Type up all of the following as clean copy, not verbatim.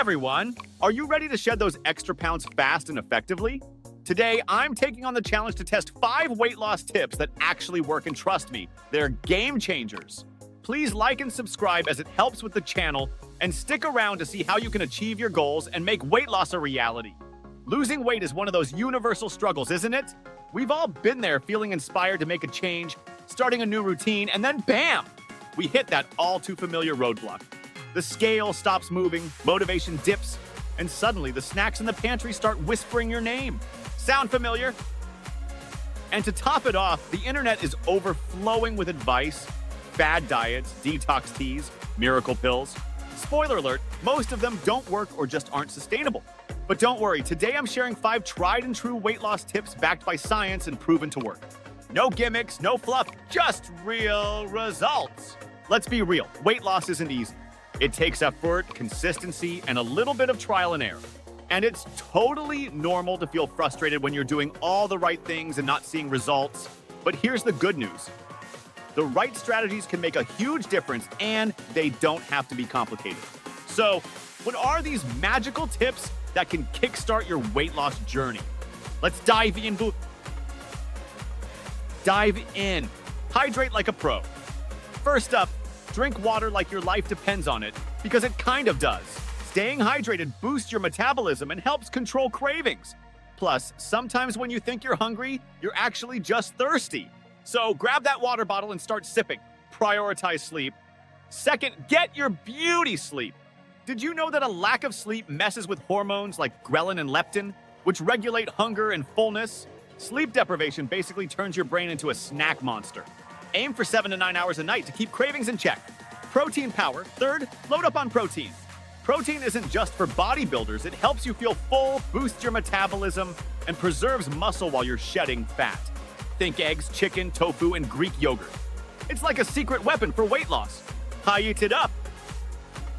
everyone! Are you ready to shed those extra pounds fast and effectively? Today, I'm taking on the challenge to test 5 weight loss tips that actually work, and trust me, they're game changers. Please like and subscribe as it helps with the channel, and stick around to see how you can achieve your goals and make weight loss a reality. Losing weight is one of those universal struggles, isn't it? We've all been there, feeling inspired to make a change, starting a new routine, and then bam! We hit that all too familiar roadblock. The scale stops moving, motivation dips, and suddenly the snacks in the pantry start whispering your name. Sound familiar? And to top it off, the internet is overflowing with advice, fad diets, detox teas, miracle pills. Spoiler alert, most of them don't work or just aren't sustainable. But don't worry, today I'm sharing 5 tried and true weight loss tips backed by science and proven to work. No gimmicks, no fluff, just real results. Let's be real, weight loss isn't easy. It takes effort, consistency, and a little bit of trial and error. And it's totally normal to feel frustrated when you're doing all the right things and not seeing results. But here's the good news. The right strategies can make a huge difference, and they don't have to be complicated. So, what are these magical tips that can kickstart your weight loss journey? Let's dive in. Hydrate like a pro. First up, drink water like your life depends on it, because it kind of does. Staying hydrated boosts your metabolism and helps control cravings. Plus, sometimes when you think you're hungry, you're actually just thirsty. So grab that water bottle and start sipping. Prioritize sleep. Second, get your beauty sleep. Did you know that a lack of sleep messes with hormones like ghrelin and leptin, which regulate hunger and fullness? Sleep deprivation basically turns your brain into a snack monster. Aim for 7 to 9 hours a night to keep cravings in check. Protein power. Third, load up on protein. Protein isn't just for bodybuilders. It helps you feel full, boosts your metabolism, and preserves muscle while you're shedding fat. Think eggs, chicken, tofu, and Greek yogurt. It's like a secret weapon for weight loss. Hydrate it up.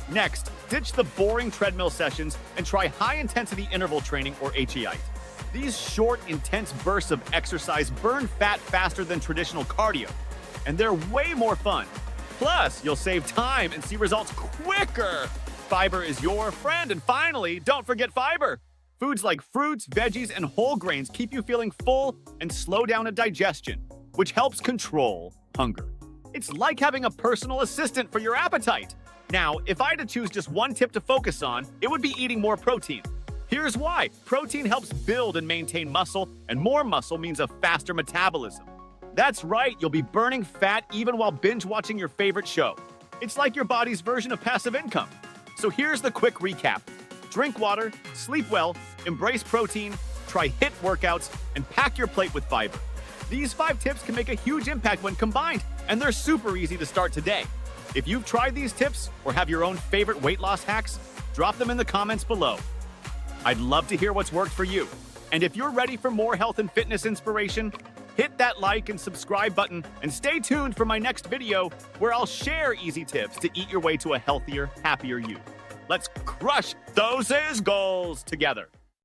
Next, ditch the boring treadmill sessions and try high-intensity interval training, or HIIT. These short, intense bursts of exercise burn fat faster than traditional cardio, and they're way more fun. Plus, you'll save time and see results quicker. Fiber is your friend. And finally, don't forget fiber. Foods like fruits, veggies, and whole grains keep you feeling full and slow down a digestion, which helps control hunger. It's like having a personal assistant for your appetite. Now, if I had to choose just one tip to focus on, it would be eating more protein. Here's why. Protein helps build and maintain muscle, and more muscle means a faster metabolism. That's right, you'll be burning fat even while binge watching your favorite show. It's like your body's version of passive income. So here's the quick recap. Drink water, sleep well, embrace protein, try HIIT workouts, and pack your plate with fiber. These 5 tips can make a huge impact when combined, and they're super easy to start today. If you've tried these tips or have your own favorite weight loss hacks, drop them in the comments below. I'd love to hear what's worked for you. And if you're ready for more health and fitness inspiration, hit that like and subscribe button, and stay tuned for my next video where I'll share easy tips to eat your way to a healthier, happier you. Let's crush those goals together.